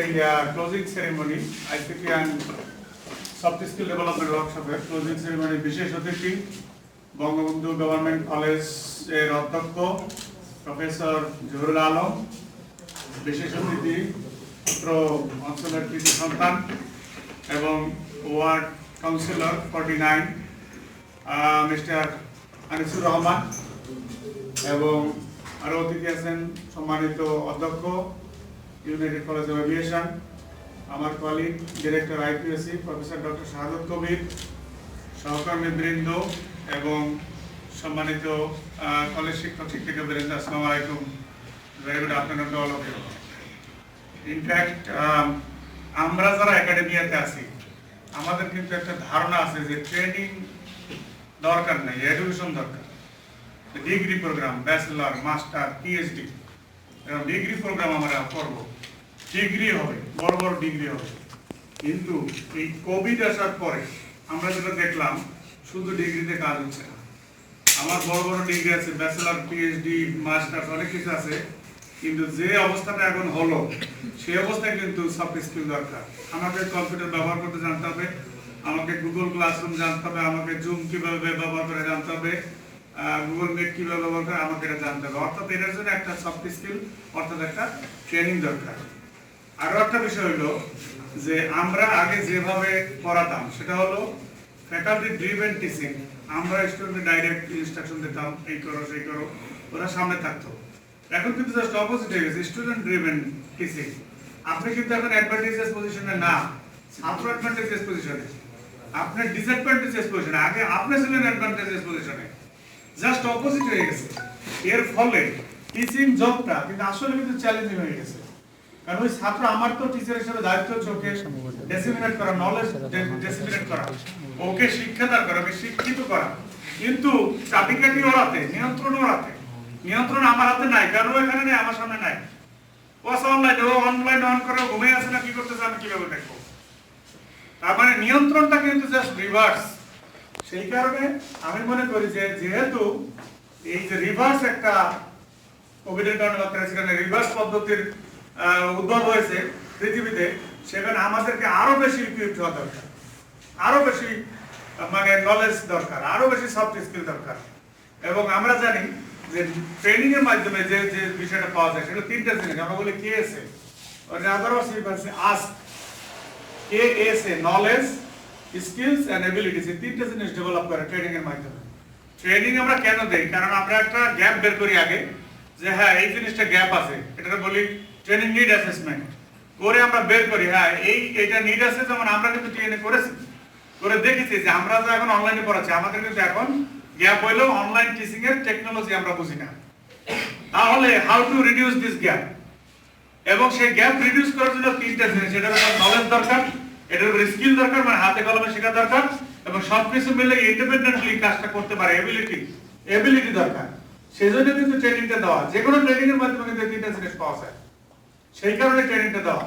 India closing ceremony, ICT and Soft Skill Development Workshop closing ceremony বিশেষ অতিথি Bangabandhu government college এর অধ্যক্ষ professor Zahurul Alam, বিশেষ অতিথি পুত্র অঞ্চলের কৃতি সন্তান এবং ward councillor 49 mister Anisur Rahman এবং আরো অতিথি আছেন সম্মানিত অধ্যক্ষ ইউনাইটেড কলেজ অফ এভিয়েশন, আমার colleague director IPSC professor doctor Shahadat Kabir, সহকর্মীবৃন্দ এবং সম্মানিত কলেজ শিক্ষক শিক্ষিকাবৃন্দ, আসসালামু আলাইকুম, very good afternoon to all of you. In fact আমরা যারা একাডেমিয়াতে আছি আমাদের কিন্তু একটা ধারণা আছে যে ট্রেনিং দরকার নেই, এডুকেশন দরকার। Degree programme, bachelor, master, PhD এবং ডিগ্রি প্রোগ্রাম আমরা করব, ডিগ্রি হবে, বড় বড় ডিগ্রি হবে। কিন্তু এই কোভিড আসার পরে আমরা যেটা দেখলাম শুধু ডিগ্রিতে কাজ হচ্ছে না। আমার বড় বড় ডিগ্রি আছে, ব্যাচেলর, পিএইচডি, মাস্টার, অনেক কিছু আছে, কিন্তু যে অবস্থাটা এখন হলো সেই অবস্থায় কিন্তু সফট স্কিল দরকার। আমাকে কম্পিউটার ব্যবহার করতে জানতে হবে, আমাকে গুগল ক্লাসরুম জানতে হবে, আমাকে জুম কিভাবে ব্যবহার করে জানতে হবে, গুগল মিট কিভাবে ব্যবহার করে আমাকে এটা জানতে হবে। অর্থাৎ এটার জন্য একটা সফট স্কিল অর্থাৎ একটা ট্রেনিং দরকার। আরো একটা বিষয় হলো যে আমরা আগে যেভাবে পড়াতাম সেটা হলো ফ্যাকাল্টি ড্রিভেন টিচিং। আমরা স্টুডেন্টকে ডাইরেক্ট ইনস্ট্রাকশন দিতাম, এই করো সেই করো, ওরা সামনে থাকতো। এখন কিন্তু জাস্ট অপোজিট হয়ে গেছে, স্টুডেন্ট ড্রিভেন টিচিং। আপনি কিন্তু এখন অ্যাডভান্টেজেস পজিশনে না, ছাত্র অ্যাডভান্টেজেস পজিশনে, আপনার ডিসঅ্যাডভান্টেজেস পজিশনে। আগে আপনি ছিলেন অ্যাডভান্টেজেস পজিশনে, জাস্ট অপোজিট হয়ে গেছে। এর ফলে টিচিং জবটা কিন্তু আসলে কিন্তু চ্যালেঞ্জিং হয়ে গেছে। কারণ ওই ছাত্র, আমার তো টিচার হিসেবে দায়িত্ব হচ্ছে ওকে ডেসিমিনেট করা, নলেজ ডেসিমিনেট করা, ওকে শিক্ষাদান করা, ওকে শিক্ষিত করা। কিন্তু চাবিকাঠি ওর হাতে, নিয়ন্ত্রণ ওর হাতে। নিয়ন্ত্রণ আমার হাতে নাই, কারণ এখানে নেই, আমার সামনে নাই। ও অনলাইন অন করে ঘুমিয়ে আছে না কি করতেছে আমি কিভাবে দেখবো? তার মানে নিয়ন্ত্রণটা কিন্তু জাস্ট রিভার্স। সেই কারণে আমি মনে করি যে যেহেতু এই যে রিভার্স একটা কোভিডের কারণে সেখানে রিভার্স পদ্ধতির উদ্ভব হয়েছে পৃথিবীতে, সেখানে আমাদেরকে আরো বেশি ইকুইপড হওয়া দরকার, আরো বেশি মানে নলেজ দরকার, আরো বেশি সফট স্কিল দরকার। এবং আমরা জানি যে ট্রেনিং এর মাধ্যমে যে যে বিষয়টা পাওয়া যায় সেটা তিনটা জিনিস। আমরা বলি KSA, ask, KSA knowledge, skills and abilities, এই তিনটা জিনিস ডেভেলপ করে ট্রেনিং এর মাধ্যমে। ট্রেনিং আমরা কেন দেই? কারণ আমরা একটা গ্যাপ বের করি আগে, যে হ্যাঁ এই জিনিসটা গ্যাপ আছে, এটাকে বলি ট্রেনিং নিড অ্যাসেসমেন্ট করে আমরা বের করি, হ্যাঁ এইটা নিড আছে। যেমন আমরা কিন্তু ট্রেনিং করেছি, করে দেখেছি যে আমরা তো এখন অনলাইনে পড়াচ্ছি, আমাদের কিন্তু এখন গ্যাপ হইলো অনলাইন টিচিং এর টেকনোলজি আমরা বুঝি না। তাহলে how to reduce this gap, এবং সেই গ্যাপ রিডিউস করার জন্য তিনটা জিনিস, এটার উপর নলেজ দরকার, এটার উপর স্কিল দরকার, মানে হাতে কলমে শেখা দরকার, এবং সবকিছু মিলে ইন্ডিপেন্ডেন্টলি কাজটা করতে পারে এবিলিটি দরকার। সেজন্য কিন্তু ট্রেনিংটা দেওয়া, যে কোনো ট্রেনিং এর মাধ্যমে কিন্তু তিনটা জিনিস পাওয়া যায়, সেই কারণে ট্রেনিংটা দেওয়া।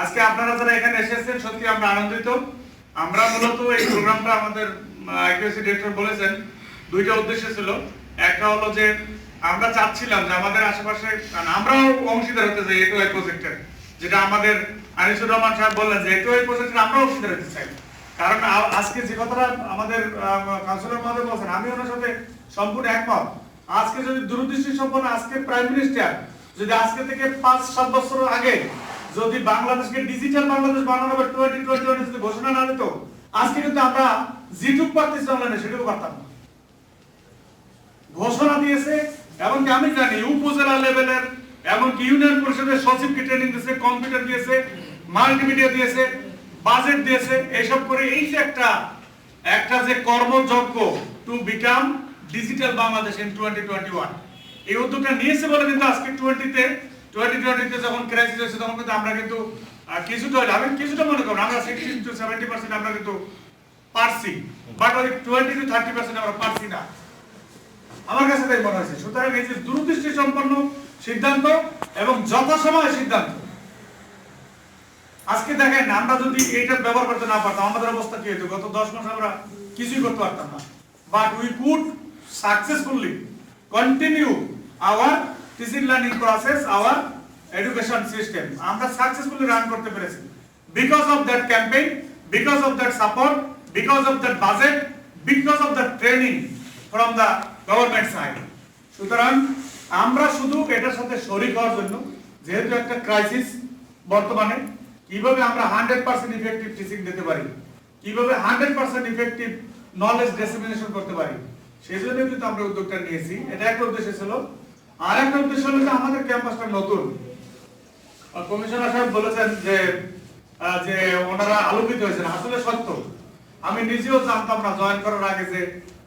আজকে আপনারা যারা এখানে এসেছেন সত্যি আমরা আনন্দিত। আমরা মূলত এই প্রোগ্রামটা আমাদের আইপিএসসি ডিরেক্টর বলেছেন দুইটা উদ্দেশ্য ছিল। একটা হলো যে আমরা চাচ্ছিলাম যে আমাদের আশেপাশে আমরাও অংশীদার হতে চাই এটুআই প্রজেক্টের, যেটা আমাদের আনিসুর রহমান সাহেব বললেন যে এটুআই প্রজেক্টের আমরাও অংশীদার হতে চাই। কারণ আজকে যে কথাটা আমাদের কাউন্সিলর মহোদয় বলছেন, আমি ওনার সাথে সম্পূর্ণ একমত। আজকে যদি দূরদৃষ্টি সম্পন্ন আজকে প্রাইম মিনিস্টার যদি আজকে থেকে 5-7 বছর আগে যদি বাংলাদেশকে ডিজিটাল বাংলাদেশ বানানো বা 2021 যদি ঘোষণা না দিত, আজকে কিন্তু আমরা যেটুকু পারতেছি অনলাইনে সেটুকু পারতাম না। ঘোষণা দিয়েছে, এমনকি আমি জানি উপজেলা লেভেলের এমনকি ইউনিয়ন পরিষদের সচিবকে ট্রেনিং দিয়েছে, কম্পিউটার দিয়েছে, মাল্টিমিডিয়া দিয়েছে, বাজেট দিয়েছে, এইসব করে এই যে একটা যে কর্মযজ্ঞ to become digital Bangladesh in 2021, এই উদ্যোগটা নিয়েছে বলে কিন্তু আজকে 2020 যখন ক্রাইসিস হয়েছে তখন কিন্তু আমরা কিন্তু কিছুটা মনে করুন আমরা 60-70% আমরা কিন্তু পারছি, বাট ওই 20-30% আমরা পারছি না, আমার কাছে তাই মনে হয়েছে। সুতরাং এই যে দূরদৃষ্টি সম্পন্ন সিদ্ধান্ত এবং যথাসময়ে সিদ্ধান্ত, আজকে দেখেন আমরা যদি এইটা ব্যবহার করতে না পারতাম আমাদের অবস্থা কি হতো? গত 10 মাস আমরা কিছুই করতে পারতাম না, but we could successfully continue our teaching learning process, our education system আমরা সাকসেসফুলি রান করতে পেরেছি because of that campaign, because of that support, because of that budget, because of that training from the government side. সুতরাং আমরা শুধু এটার সাথে শরিক হওয়ার জন্য, যেহেতু একটা ক্রাইসিস বর্তমানে, কিভাবে আমরা 100% ইফেক্টিভ টিচিং দিতে পারি, কিভাবে 100% ইফেক্টিভ নলেজ ডিসেমিনেশন করতে পারি, সেই জন্য কিন্তু আমরা উদ্যোগটা নিয়েছি। এটা একটা উদ্দেশ্য ছিল। আর একটা উদ্দেশ্য হলো যে আমাদের ক্যাম্পাসটা নতুন। কমিশনার সাহেব বলেছেন যে যে ওনারা আলোকিত হয়েছেন, আসলে সত্য। আমি নিজেও জানতাম না জয়েন করার আগে যে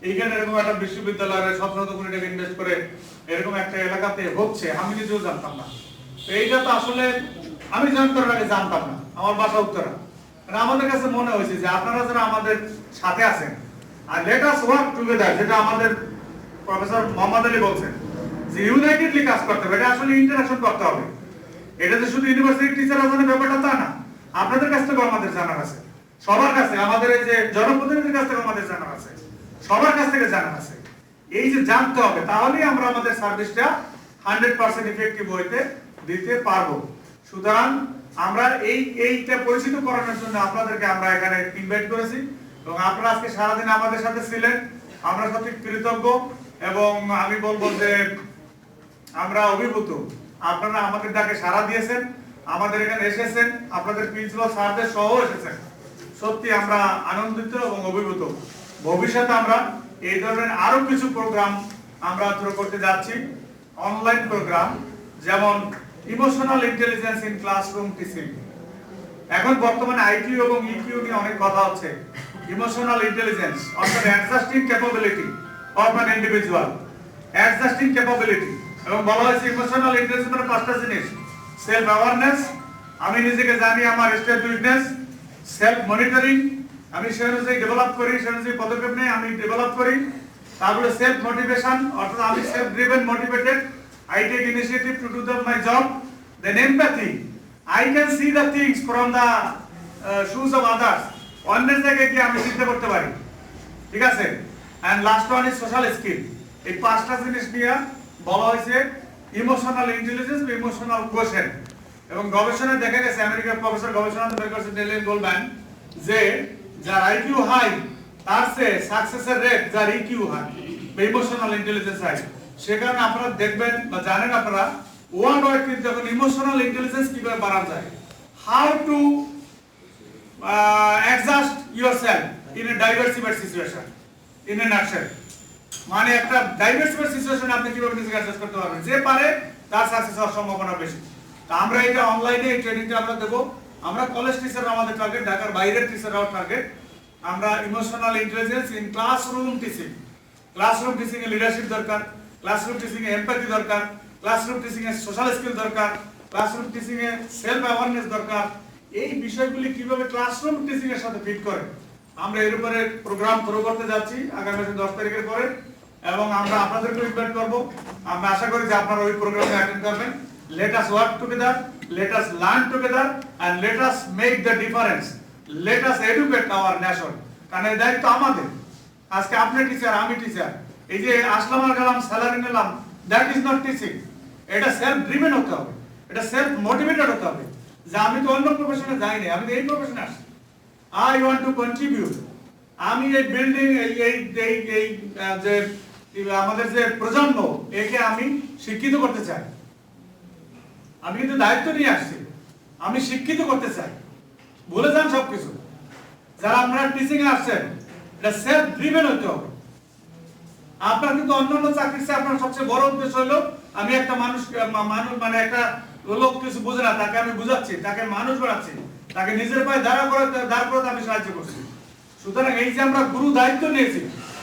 এইখানে এরকম একটা বিশ্ববিদ্যালয়ের 17 কোটি টাকা ইনভেস্ট করে এরকম একটা এলাকাতে হচ্ছে, আমি নিজেও জানতাম না। তো এইটা তো আসলে আমি জয়েন করার আগে জানতাম না। আমার বাসা উত্তরা। আমাদের কাছে মনে হয়েছে যে আপনারা যারা আমাদের সাথে আছেন, আর লেট আস ওয়ার্ক টুগেদার, যেটা আমাদের প্রফেসর মোহাম্মদ আলী বলছেন যে ইউনাইটেডলি কাজ করতে হবে। এটা আসলে ইন্টারাকশন করতে হবে। এটা যে শুধু ইউনিভার্সিটি টিচার আছেন ব্যাপারটা তা না, আপনাদের কাছ থেকে আমাদের জানার আছে, সবার কাছে, আমাদের এই যে জনপ্রতিনিধিদের কাছ থেকে আমাদের জানার আছে, সবার কাছ থেকে জানার আছে। এই যে জানতে হবে, তাহলেই আমরা আমাদের সার্ভিসটা 100% ইফেক্টিভ হইতে দিতে পারবো। সুতরাং আমরা এইটা পরিচিত করানোর জন্য আপনাদেরকে আমরা এখানে ইনভাইট করেছি এবং আপনারা আজকে সারাদিন আমাদের সাথে ছিলেন। আমরা সত্যি কৃতজ্ঞ এবং আমি বলবো যে আমরা অভিভূত। আপনারা আমাদের ডাকে সাড়া দিয়েছেন, আমাদের এখানে এসেছেন, আপনাদের প্রিন্সিপাল স্যারদের সহ এসেছেন। সত্যি আমরা আনন্দিত এবং অভিভূত। ভবিষ্যতে আমরা এই ধরনের আরো কিছু প্রোগ্রাম আমরা শুরু করতে যাচ্ছি, অনলাইন প্রোগ্রাম, যেমন emotional intelligence in classroom teaching. এখন বর্তমানে আইকিউ এবং ইকিউ নিয়ে অনেক কথা হচ্ছে। ইমোশনাল ইন্টেলিজেন্স অর্থাৎ adjusting capability of an individual, adjusting capability. এবং বলা হয়েছে ইমোশনাল ইন্টেলিজেন্স মানে 5টা জিনিস: সেলফ অ্যাওয়ারনেস, আমি নিজেকে জানি আমার স্ট্রেংথ উইকনেস; সেলফ মনিটরিং, আমি সে অনুযায়ী ডেভেলপ করি, সে অনুযায়ী পদক্ষেপ নেই, আমি ডেভেলপ করি। তারপরে সেলফ মোটিভেশন, অর্থাৎ আমি self driven motivated, I take initiative to do my job. Then empathy, I can see the things from the shoes of others. অন্যের জায়গায় গিয়ে আমি চিন্তা করতে পারি, ঠিক আছে। and last one is social skill. এই 5টা জিনিস নিয়ে বলা হয়েছে ইমোশনাল ইন্টেলিজেন্স বা ইমোশনাল কোশেন্ট। এবং গবেষণায় দেখা গেছে, আমেরিকার প্রফেসর গবেষণা বের করেছে ডেলেন গোলম্যান, যে যার আইকিউ হাই তার চেয়ে সাকসেসের রেট যার ইকিউ হাই বা ইমোশনাল ইন্টেলিজেন্স হাই। সে কারণে আপনারা দেখবেন বা জানেন আপনারা ওয়ার্ল্ড ওয়াইড কিন্তু এখন ইমোশনাল ইন্টেলিজেন্স কিভাবে বাড়ানো যায়, how to adjust yourself in a diversified situation, in a nutshell. মানে একটা ডাইভার্সিফাইড সিচুয়েশনে আপনি কিভাবে নিজেকে অ্যাডজাস্ট করতে পারবেন, যে পারে তার সাকসেস হওয়ার সম্ভাবনা বেশি। তা আমরা এটা অনলাইনে এই ট্রেনিংটা আমরা দেব। আমরা কলেজ টিচার আমাদের টার্গেট, ঢাকার বাইরের টিচাররাও টার্গেট। আমরা emotional intelligence in classroom teaching, classroom teaching A leadership দরকার, ক্লাসরুম টিচিং এ এমপ্যাথি দরকার, ক্লাসরুম টিচিং এ সোশ্যাল স্কিল দরকার, classroom teaching a self awareness দরকার। এই বিষয়গুলি কিভাবে ক্লাসরুম টিচিং এর সাথে ফিট করে আমরা এর উপরে প্রোগ্রাম শুরু করতে যাচ্ছি আগামী মাসের 10 তারিখের পরে। এবং আমরা আপনাদেরকে ইনভাইট করব। আমরা আশা করি যে আপনারা ওই প্রোগ্রামে অ্যাটেন্ড করবেন। Let us work together, let us learn together, and let us make the difference. Let us educate our nation. কারণ এই দায়িত্ব আমাদের। আজকে আপনি টিচার, আমি টিচার, এই যে আসলাম আর গেলাম, স্যালারি নিলাম, দ্যাট ইজ নট টিচিং। এটা সেলফ ড্রিভেন হতে হবে, এটা সেলফ মোটিভেটেড হতে হবে, যে আমি তো অন্য প্রফেশনে যাইনি, আমি তো এই প্রফেশনে আসছি। I want to contribute. আমি এই বিল্ডিং এই যে আমাদের যে প্রজন্ম, একে আমি শিক্ষিত করতে চাই। আমি কিন্তু দায়িত্ব নিয়ে আসছি, আমি শিক্ষিত করতে চাই। ভুলে যান সবকিছু। যারা আপনারা টিচিং এ আসছেন, এটা সেলফ ড্রিভেন হতে হবে। আপনার কিন্তু অন্যান্য চাকরির চেয়ে আপনার সবচেয়ে বড় উদ্দেশ্য হলো আমি একটা মানুষ মানে একটা লোক কিছু বোঝে না, তাকে আমি বুঝাচ্ছি, তাকে মানুষ বানাচ্ছি, তাকে নিজের পায়ে দাঁড় করাতে আমি সাহায্য করছি। সুতরাং এই যে আমরা গুরু দায়িত্ব নিয়েছি,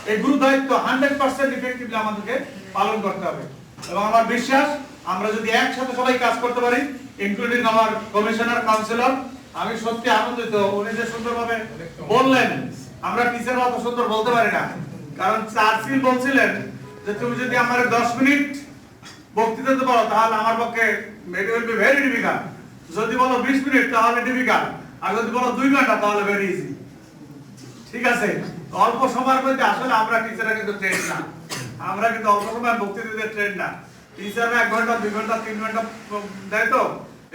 এই গুরু দায়িত্ব 100% ইফেক্টিভলি আমাদেরকে পালন করতে হবে। এবং আমার বিশ্বাস আমরা যদি একসাথে সবাই কাজ করতে পারি, ইনক্লুডিং আমার কমিশনার, কাউন্সিলর, আমি সত্যি আনন্দিত। উনি যে সুন্দরভাবে বললেন, আমরা টিচাররা অত সুন্দর বলতে পারি না। কারণ চার্চিল বলছিলেন যে তুমি যদি আমার 10 মিনিট বক্তৃতা দিতে পারো তাহলে আমার পক্ষে it will be very difficult. যদি বলো 20 মিনিট তাহলে ডিফিকাল্ট, আর যদি বলো 2 ঘন্টা তাহলে ভেরি ইজি। ঠিক আছে, অল্প সময়ের মধ্যে আসলে আমরা টিচাররা কিন্তু ট্রেন না, আমরা কিন্তু অল্প সময় বক্তৃতা দিতে ট্রেন না। টিচাররা 1 ঘন্টা 2 ঘন্টা 3 ঘন্টা দেয় তো,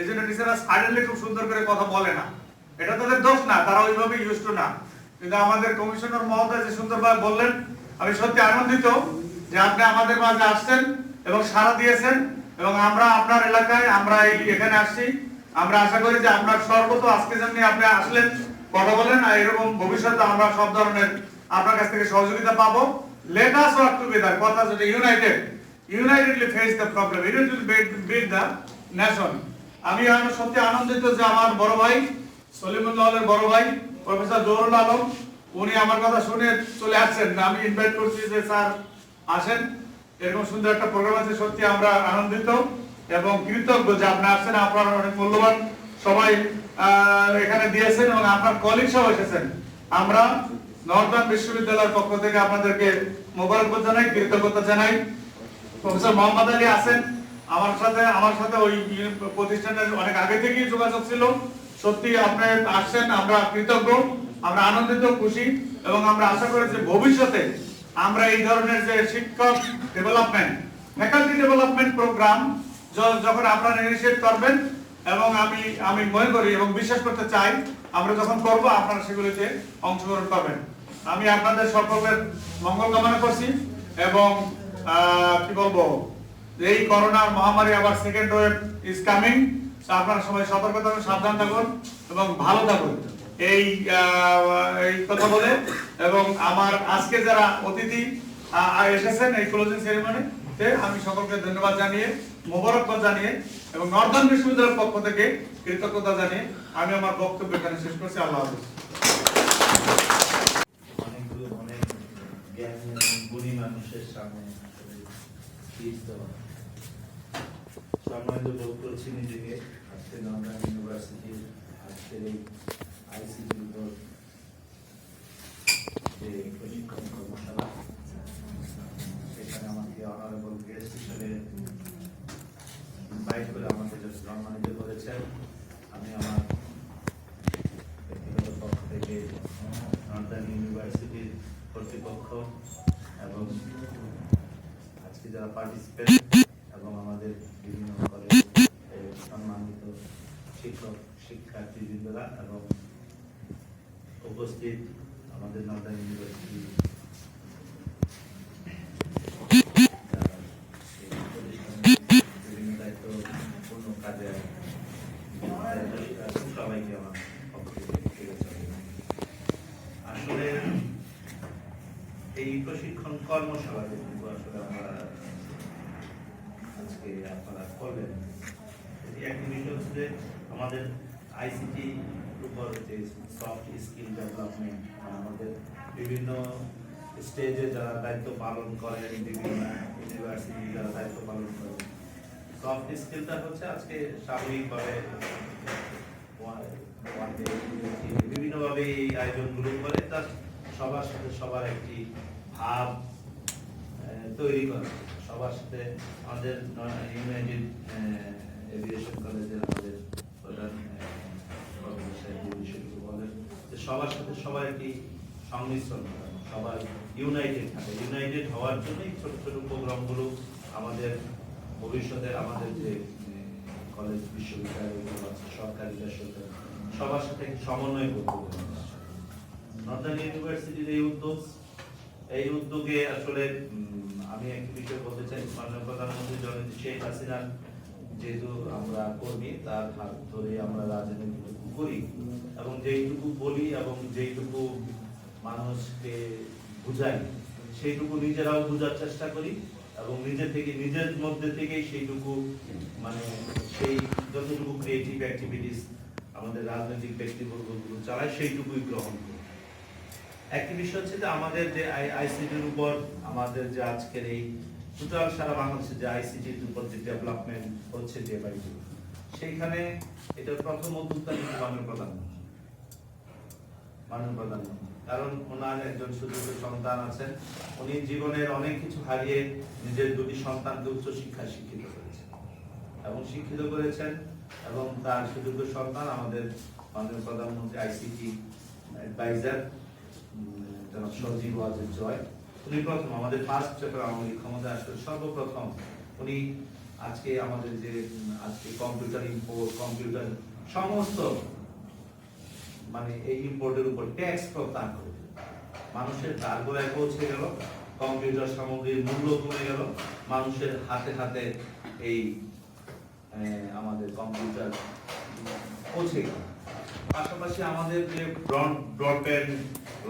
এই জন্য টিচাররা সাডেনলি খুব সুন্দর করে কথা বলে না। এটা তাদের দোষ না, তারা ওইভাবে ইউজ টু না। কিন্তু আমাদের কমিশনার মহোদয় যে সুন্দরভাবে বললেন, আমি সত্যি আনন্দিত যে আপনি আমাদের মাঝে আসছেন এবং সাড়া দিয়েছেন, এবং আমরা আপনার এলাকায় আমরা এখানে আসছি। আমরা আশা করি যে আপনার সর্বত আজকে যেমনি আপনি আসলেন কথা বলেন, আর এরকম ভবিষ্যতে আমরা সব ধরনের আপনার কাছ থেকে সহযোগিতা পাবো। লেট আস ওয়ার্ক টুগেদার, কথা যেটা unitedly face the problem, unitedly build the nation. আমি সত্যি আনন্দিত যে আমার বড় ভাই সলিমুল্লাহের বড় ভাই প্রফেসর জহুরুল আলম উনি আমার কথা শুনে চলে আসছেন। আমি ইনভাইট করছি যে স্যার আসেন, এরকম সুন্দর একটা প্রোগ্রাম আছে। সত্যি আমরা আনন্দিত এবং কৃতজ্ঞ যে আপনি আসছেন। আপনারা অনেক মূল্যবান সবাই এখানে দিয়েছেন এবং আপনার কলিগ সব এসেছেন। আমরা নর্দার্ন বিশ্ববিদ্যালয়ের পক্ষ থেকে আপনাদেরকে মোবারকবাদ জানাই, কৃতজ্ঞতা জানাই। প্রফেসর মোহাম্মদ আলী আছেন আমার সাথে ওই প্রতিষ্ঠানের অনেক আগে থেকেই যোগাযোগ ছিল। সত্যি আপনি আসছেন, আমরা কৃতজ্ঞ, আমরা আনন্দিত, খুশি, এবং আমরা আশা করি যে ভবিষ্যতে আমরা এই ধরনের যে শিক্ষক ডেভেলপমেন্ট, ফ্যাকাল্টি ডেভেলপমেন্ট প্রোগ্রাম যখন আপনারা ইনিশিয়েট করবেন, এবং আমি মনে করি এবং বিশ্বাস করতে চাই আমরা যখন করব আপনারা সেগুলিতে অংশগ্রহণ করবেন। আমি আপনাদের সকলের মঙ্গল কামনা করছি এবং কি বলবো, এই করোনার মহামারী আবার সেকেন্ড ওয়েভ ইজ কামিং। আপনারা সবাই সতর্ক থাকুন, সাবধান থাকুন এবং ভালো থাকুন, এই কথা বলে। এবং আমার আজকে যারা অতিথি এসেছেন এই ক্লোজিং সেরেমনিতে, আমি সকলকে ধন্যবাদ জানিয়ে, মোবারকবাদ জানিয়ে এবং নর্দার্ন বিশ্ববিদ্যালয়ের পক্ষ থেকে কৃতজ্ঞতা জানিয়ে আমি আমার বক্তব্য এখানে শেষ করছি। আল্লাহ হাফেজ। অনেক জ্ঞানী এবং গুণী মানুষের সামনে সম্মানিত বোধ করছি নিজেকে। আজকে নর্দার্ন ইউনিভার্সিটির আজকের এই আইসিটির উপর যে প্রশিক্ষণ কর্মশালা, সেখানে আমাকে অনারেবল গেস্ট হিসেবে ইনভাইট করে আমাকে সম্মানিত করেছেন। আমি আমার ব্যক্তিগত পক্ষ থেকে নর্দার্ন ইউনিভার্সিটির কর্তৃপক্ষ এবং আজকে যারা পার্টিসিপেট এবং আমাদের বিভিন্ন কলেজ সম্মানিত শিক্ষক শিক্ষার্থীবৃন্দরা এবং উপস্থিত আমাদের নর্দার্ন ইউনিভার্সিটি বিভিন্ন দায়িত্বপূর্ণ কাজে সবাইকে আমার পক্ষ থেকে আসলে এই প্রশিক্ষণ কর্মশালা যেটুকু আসলে আমরা আজকে আপনারা করবেন, একটি বিষয় হচ্ছে যে আমাদের আইসিটি উপর যে সফট স্কিল ডেভেলপমেন্ট, আমাদের বিভিন্ন স্টেজে যারা দায়িত্ব পালন করেন, বিভিন্ন ইউনিভার্সিটি যারা দায়িত্ব পালন করেন, সফট স্কিলটা হচ্ছে আজকে স্বাভাবিকভাবে বিভিন্নভাবে এই আয়োজনগুলো করে তার সবার সাথে সবার একটি ভাব তৈরি করা, সবার সাথে আমাদের ইউনাইটেড এভিয়েশন কলেজের আমাদের প্রধান বলেন যে সবার সাথে সবার একটি সংমিশ্রণ করা, সবার ইউনাইটেড থাকে। ইউনাইটেড হওয়ার জন্যই ছোট ছোট প্রোগ্রামগুলো আমাদের ভবিষ্যতে আমাদের যে কলেজ বিশ্ববিদ্যালয়গুলো আছে, সরকারি বেসরকারি, সবার সাথে সমন্বয় করতে হবে। নর্দার্ন ইউনিভার্সিটির এই উদ্যোগে আসলে আমি একটা বিষয় বলতে চাই। মাননীয় প্রধানমন্ত্রী জননেত্রী শেখ হাসিনার যেহেতু আমরা কর্মী, তার হাত ধরে আমরা রাজনীতি করি এবং যেইটুকু বলি এবং যেইটুকু মানুষকে বুঝাই, সেইটুকু নিজেরাও বোঝার চেষ্টা করি এবং নিজের মধ্যে থেকেই সেইটুকু সেই যতটুকু ক্রিয়েটিভ অ্যাক্টিভিটিস আমাদের রাজনৈতিক ব্যক্তিবর্গগুলো চালায় সেইটুকুই গ্রহণ করি। একটি বিষয় হচ্ছে যে আমাদের যে আইসিটির উপর আমাদের যে আজকের এই টোটাল সারা বাংলাদেশে যে আইসিটির উপর যে ডেভেলপমেন্ট হচ্ছে ডে বাই ডে, সেইখানে এটার প্রথম উদ্যোক্তা কিন্তু মাননীয় প্রধানমন্ত্রী। কারণ ওনার একজন সুযোগ্য সন্তান আছেন, উনি জীবনের অনেক কিছু হারিয়ে নিজের দুটি সন্তানকে উচ্চ শিক্ষায় শিক্ষিত করেছেন এবং তার সুযোগ্য সন্তান আমাদের মাননীয় প্রধানমন্ত্রী আইসিটি অ্যাডভাইজার জনাব সজীব ওয়াজেদ জয়। উনি প্রথম আমাদের ফার্স্ট যখন আওয়ামী লীগ ক্ষমতায় আসলে সর্বপ্রথম উনি আজকে আমাদের যে আজকে কম্পিউটার ইম্পোর্ট, কম্পিউটার সমস্ত মানে এই ইম্পোর্টের উপর ট্যাক্স প্রত্যাহার করে দিল। মানুষের কারগোড়ায় পৌঁছে গেল, কম্পিউটার সামগ্রীর মূল্য কমে গেল, মানুষের হাতে হাতে এই আমাদের কম্পিউটার পৌঁছে গেল। পাশাপাশি আমাদের যে ব্রডব্যান্ড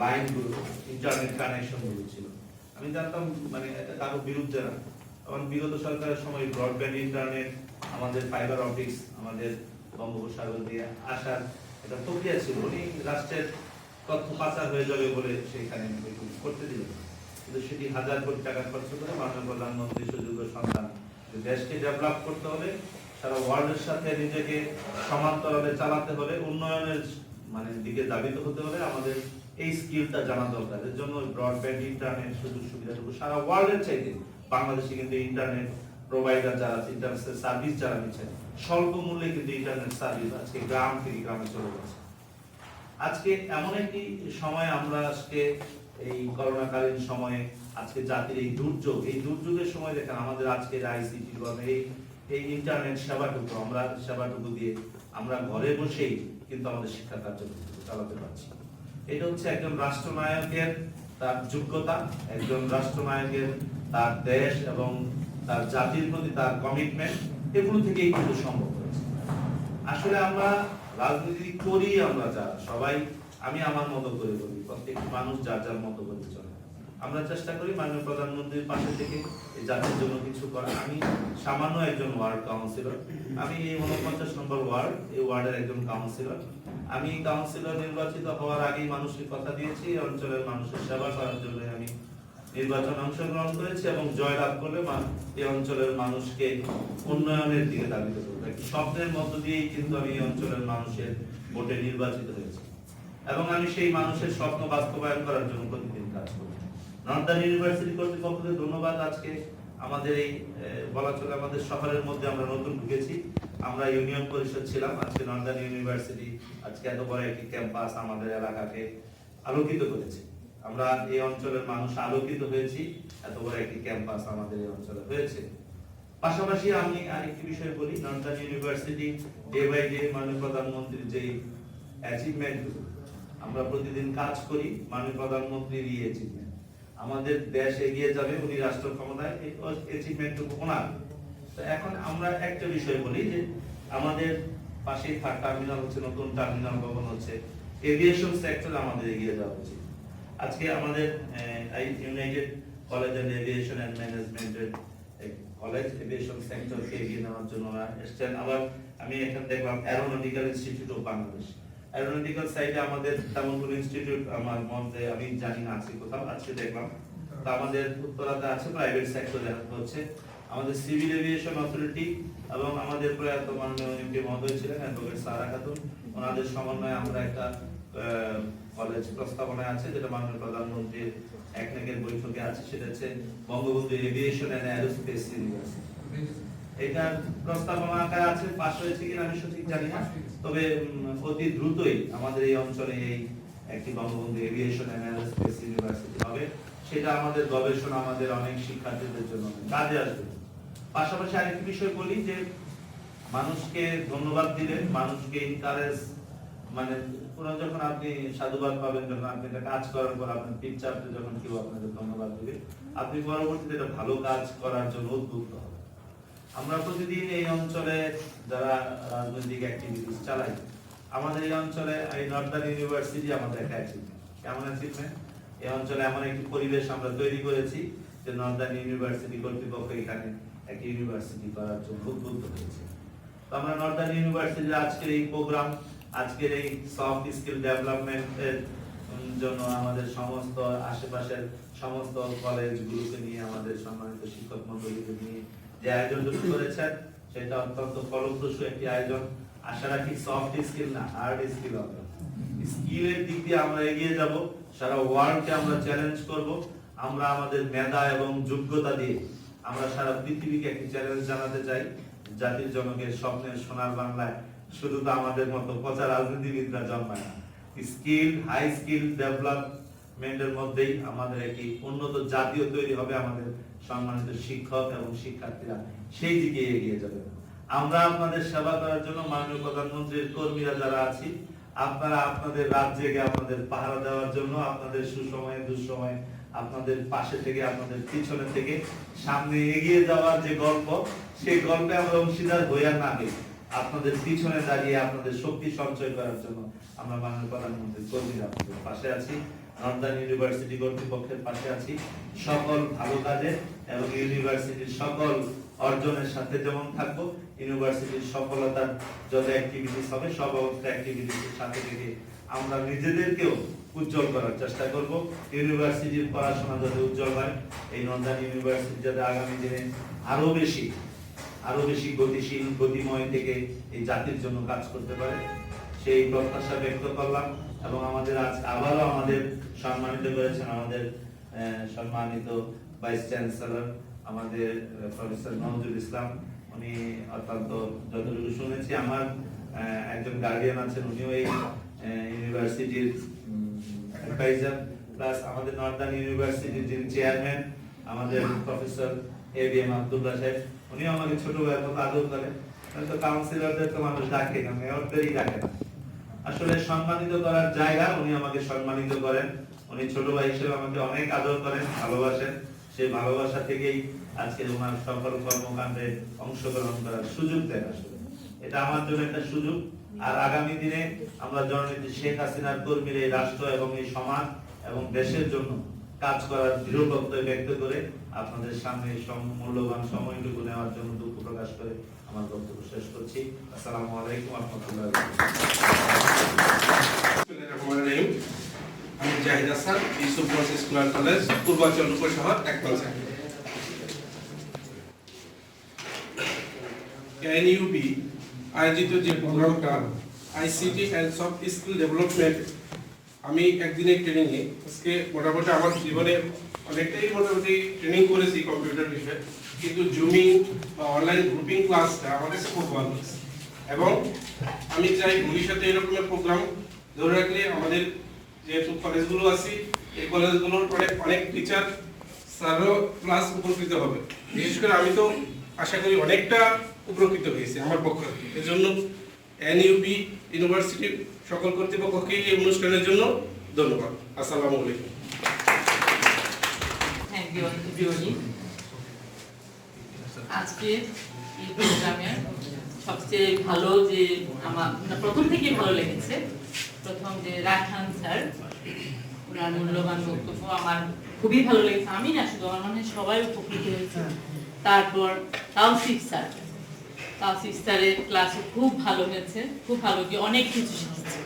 লাইনগুলো, ইন্টারনেট কানেকশনগুলো ছিল, আমি জানতাম মানে এটা কারো বিরুদ্ধে না, কারণ বিগত সরকারের সময় ব্রডব্যান্ড ইন্টারনেট, আমাদের ফাইবার অপটিক্স আমাদের বঙ্গোপসাগর দিয়ে আসার একটা প্রক্রিয়া ছিল। উনি রাষ্ট্রের তথ্য পাচার হয়ে যাবে বলে সেখানে করতে দিলেন, কিন্তু সেটি হাজার কোটি টাকা খরচ করে মাননীয় প্রধানমন্ত্রী সুযোগ্য সন্তান দেশকে ডেভেলপ করতে হলে, সারা ওয়ার্ল্ডের সাথে নিজেকে সমান্তরালে চালাতে হলে, উন্নয়নের মানে দিকে ধাবিত হতে হলে আমাদের এই স্কিলটা জানা দরকার। এর জন্য ব্রডব্যান্ড ইন্টারনেট সুযোগ সুবিধাটুকু সারা ওয়ার্ল্ডের চাইতে বাংলাদেশে কিন্তু ইন্টারনেট প্রোভাইডার যারা আছে, ইন্টারনেট সার্ভিস যারা নিচ্ছেন, স্বল্প মূল্যে কিন্তু ইন্টারনেট সার্ভিস আজকে গ্রাম থেকে গ্রামে চলে যাচ্ছে। আজকে এমন একটি সময় আমরা আজকে এই করোনাকালীন সময়ে আজকে জাতির এই দুর্যোগের সময় দেখেন আমাদের আজকের আইসিটি এই ইন্টারনেট সেবাটুকু দিয়ে আমরা ঘরে বসেই কিন্তু আমাদের শিক্ষা কার্যক্রম চালাতে পারছি। এটা হচ্ছে একজন রাষ্ট্রনায়কের তার যোগ্যতা, একজন রাষ্ট্রনায়কের তার দেশ এবং তার জাতির প্রতি তার কমিটমেন্ট, এগুলো থেকেই কিন্তু সম্ভব হয়েছে। আসলে আমরা রাজনীতি করি, আমরা যারা সবাই, আমি আমার মতো করে করি, প্রত্যেকটি মানুষ যার যার মতো করে চলে। আমরা চেষ্টা করি মাননীয় প্রধানমন্ত্রীর পাশে থেকে এই জাতির জন্য কিছু করা। আমি সামান্য একজন ওয়ার্ড কাউন্সিলর, আমি এই 49 নম্বর ওয়ার্ড, এই ওয়ার্ডের একজন কাউন্সিলর। আমি কাউন্সিলর নির্বাচিত হওয়ার আগেই মানুষকে কথা দিয়েছি এই অঞ্চলের মানুষের সেবা করার জন্য আমি নির্বাচনে অংশগ্রহণ করেছি এবং জয়লাভ করলে এই অঞ্চলের মানুষকে উন্নয়নের দিকে ধাবিত করবো। একটি স্বপ্নের মধ্য দিয়েই কিন্তু আমি এই অঞ্চলের মানুষের ভোটে নির্বাচিত হয়েছি এবং আমি সেই মানুষের স্বপ্ন বাস্তবায়ন করার জন্য প্রতিদিন কাজ করি। নর্দার্ন ইউনিভার্সিটি কর্তৃপক্ষকে ধন্যবাদ। আজকে আমাদের এই বলা চলে আমাদের শহরের মধ্যে আমরা নতুন ঢুকেছি, আমরা ইউনিয়ন পরিষদ ছিলাম, আজকে নর্দার্ন ইউনিভার্সিটি আজকে এত বড় একটি ক্যাম্পাস আমাদের এলাকাকে আলোকিত করেছে। আমরা এই অঞ্চলের মানুষ আলোকিত হয়েছি, এত বড় একটি ক্যাম্পাস আমাদের এই অঞ্চলে হয়েছে। পাশাপাশি আমি আরেকটি বিষয় বলি, northern university day by day মাননীয় প্রধানমন্ত্রীর যে অ্যাচিভমেন্ট, আমরা প্রতিদিন কাজ করি মাননীয় প্রধানমন্ত্রীর এই অ্যাচিভমেন্ট, আমাদের দেশ এগিয়ে যাবে, উনি রাষ্ট্র ক্ষমতায়, এই অ্যাচিভমেন্টটুকু ওনার। তো এখন আমরা একটা বিষয় বলি যে আমাদের পাশেই থার্ড টার্মিনাল হচ্ছে, নতুন টার্মিনাল ভবন হচ্ছে, এভিয়েশন সেক্টরে আমাদের এগিয়ে যাওয়া উচিত। আজকে আমাদের United college and aviation and ম্যানেজমেন্টের কলেজ এভিয়েশন সেক্টরকে এগিয়ে নেওয়ার জন্য ওরা এসছেন। আবার আমি এখানে দেখলাম aeronautical institute of Bangladesh, aeronautical সাইডে আমাদের তেমন কোনো ইনস্টিটিউট আমার মধ্যে আমি জানি না আছে কোথাও, আজকে দেখলাম। তো আমাদের উত্তরাতে আছে, প্রাইভেট সেক্টরে হচ্ছে আমাদের সিভিল এভিয়েশন অথরিটি এবং আমাদের প্রয়াত মাননীয় এমপি মহোদয় ছিলেন অ্যাডভোকেট সারা খাতুন, ওনাদের সমন্বয়ে আমরা একটা কলেজ প্রস্তাবনায় আছে যেটা মাননীয় প্রধানমন্ত্রীর একনেকের বৈঠকে আছে, সেটা হচ্ছে Bangabandhu aviation and aerospace university. এটার প্রস্তাবনা আকারে আছে, পাস হয়েছে কিনা আমি সঠিক জানি না, তবে অতি দ্রুতই আমাদের এই অঞ্চলে এই একটি Bangabandhu aviation and aerospace university হবে। সেটা আমাদের গবেষণা, আমাদের অনেক শিক্ষার্থীদের জন্য কাজে আসবে। পাশাপাশি আরেকটি বিষয় বলি যে মানুষকে ধন্যবাদ দিলেন, মানুষকে এনকারেজ, মানে যখন আপনি সাধুবাদ পাবেন, যখন আপনি একটা কাজ করার পর আপনার পিকচারতে যখন কেউ আপনাকে ধন্যবাদ দিবে, আপনি পরবর্তীতে একটা ভালো কাজ করার জন্য উদ্বুদ্ধ হবেন। আমরা প্রতিদিন এই অঞ্চলে যারা রাজনৈতিক অ্যাক্টিভিটিস চালাই, আমাদের এই অঞ্চলে এই নর্দার্ন ইউনিভার্সিটি আমাদের একটা অ্যাচিভমেন্ট। কেমন অ্যাচিভমেন্ট? এই অঞ্চলে এমন একটি পরিবেশ আমরা তৈরি করেছি যে নর্দার্ন ইউনিভার্সিটি কর্তৃপক্ষ এখানে একটি ইউনিভার্সিটি করার জন্য উদ্বুদ্ধ হয়েছে। তো আমরা নর্দার্ন ইউনিভার্সিটির আজকের এই প্রোগ্রাম, আজকের এই সফট স্কিল ডেভেলপমেন্টের জন্য আমাদের সমস্ত আশেপাশের সমস্ত কলেজগুলোকে নিয়ে, আমাদের সম্মানিত শিক্ষক মণ্ডলীকে নিয়ে যে আয়োজন করেছেন, সেটা অত্যন্ত ফলপ্রসূ একটি আয়োজন। আশা রাখি সফট স্কিল না, হার্ড স্কিল হবে। স্কিলের দিক দিয়ে আমরা এগিয়ে যাব, সারা ওয়ার্ল্ডকে আমরা চ্যালেঞ্জ করব। আমরা আমাদের মেধা এবং যোগ্যতা দিয়ে আমরা সারা পৃথিবীকে একটি চ্যালেঞ্জ জানাতে চাই। জাতির জনকের স্বপ্নের সোনার বাংলায় শুধু তো আমাদের মতো পচা রাজনীতিবিদরা জন্মায় না। স্কিল, হাই স্কিল ডেভেলপ ম্যানেজমেন্টের মধ্যেই আমাদের একটি উন্নত জাতীয় তৈরি হবে, আমাদের সম্মানিত শিক্ষক এবং শিক্ষার্থীরা সেই দিকে এগিয়ে যাবে। আমরা আপনাদের সেবা করার জন্য মাননীয় প্রধানমন্ত্রীর কর্মীরা যারা আছি, আপনারা আপনাদের রাত জেগে আপনাদের পাহারা দেওয়ার জন্য, আপনাদের সুসময়ে দুঃসময়ে আপনাদের পাশে থেকে, আপনাদের পিছনে থেকে সামনে এগিয়ে যাওয়ার যে গল্প, সেই গল্পে আমরা অংশীদার হইয়া না হই, আপনাদের পিছনে দাঁড়িয়ে আপনাদের শক্তি সঞ্চয় করার জন্য আমরা মাননীয় প্রধানমন্ত্রীর কর্মীরা আপনাদের পাশে আছি, নর্দার্ন ইউনিভার্সিটি কর্তৃপক্ষের পাশে আছি। সকল ভালো কাজে এবং ইউনিভার্সিটির সকল অর্জনের সাথে যেমন থাকবো, ইউনিভার্সিটির সফলতার যত অ্যাক্টিভিটিস হবে সব অ্যাক্টিভিটিসের সাথে থেকে আমরা নিজেদেরকেও উজ্জ্বল করার চেষ্টা করব। ইউনিভার্সিটির পড়াশোনা যাতে উজ্জ্বল হয়, এই নর্দার্ন ইউনিভার্সিটি যাতে আগামী দিনে আরো বেশি গতিশীল, গতিময় থেকে এই জাতির জন্য কাজ করতে পারে, সেই প্রত্যাশা ব্যক্ত করলাম। এবং আমাদের আজ আবারও আমাদের সম্মানিত করেছেন আমাদের সম্মানিত ভাইস চ্যান্সেলর আমাদের প্রফেসর নজরুল ইসলাম। উনি অত্যন্ত, যতটুকু শুনেছি, আমার একজন গার্ডিয়ান আছেন, উনিও এই ইউনিভার্সিটির অ্যাডভাইজার, প্লাস আমাদের নর্দার্ন ইউনিভার্সিটির যিনি চেয়ারম্যান আমাদের প্রফেসর এবিএম আব্দুল্লাহ সাহেব, উনিও আমাকে ছোট ভাইয়ের মতো আদর করেন। তো কাউন্সিলরদের তো মানুষ ডাকে না, মেয়রদেরই ডাকে না। আসলে সম্মানিত করার জায়গা, উনি আমাকে সম্মানিত করেন। উনি ছোট ভাই হিসেবে আমাকে অনেক আদর করেন, ভালোবাসেন। সেই ভালোবাসা থেকেই আজকে ওনার সকল কর্মকাণ্ডে অংশগ্রহণ করার সুযোগ দেন। আসলে এটা আমার জন্য একটা সুযোগ। আর আগামী দিনে আমরা জননেত্রী শেখ হাসিনার কর্মীর এই রাষ্ট্র এবং এই সমাজ এবং দেশের জন্য কাজ করার দৃঢ় প্রত্যয় ব্যক্ত করে আপনাদের সামনে মূল্যবান সময়টুকু নেওয়ার জন্য দুঃখ প্রকাশ করে আমার বক্তব্য শেষ করছি। আসসালামু আলাইকুম ওয়া রাহমাতুল্লাহি ওয়া বারাকাতুহু। আমি Zahid Hasan, Yusuf boys school and college, পূর্বাঞ্চল উপশহর, একমাল চাকরি। এনইউবি আয়োজিত যে প্রোগ্রামটা ICT and soft skill development, আমি একদিনের ট্রেনিংয়ে আজকে মোটামুটি আমার জীবনে অনেকটাই মোটামুটি ট্রেনিং করেছি কম্পিউটার বিষয়ে, কিন্তু জুমিং বা অনলাইন গ্রুপিং ক্লাসটা আমার কাছে খুব ভালো লাগছে। এবং আমি চাই ভবিষ্যতে এরকমের প্রোগ্রাম ধরে রাখলে আমাদের যেহেতু কলেজগুলো আছে, এই কলেজগুলোর অনেক টিচার স্যারও ক্লাস উপকৃত হবে। বিশেষ করে আমি তো আশা করি অনেকটা উপকৃত হয়েছি আমার পক্ষ থেকে। এজন্য এনইউবি ইউনিভার্সিটির সকল কর্তৃপক্ষকে এই অনুষ্ঠানের জন্য ধন্যবাদ। আসসালামু আলাইকুম। আজকে এই প্রোগ্রামে সবচেয়ে ভালো যে আমার প্রথম থেকে ভালো লেগেছে, প্রথম যে রাখান স্যার, ওনার মূল্যবান বক্তব্য আমার খুবই ভালো লেগেছে। আমি না শুধু, আমার মনে হয় সবাই উপকৃত হয়েছে। তারপর তাওসিফ স্যারের ক্লাসও খুব ভালো হয়েছে, খুব ভালো, কি অনেক কিছু শিখেছি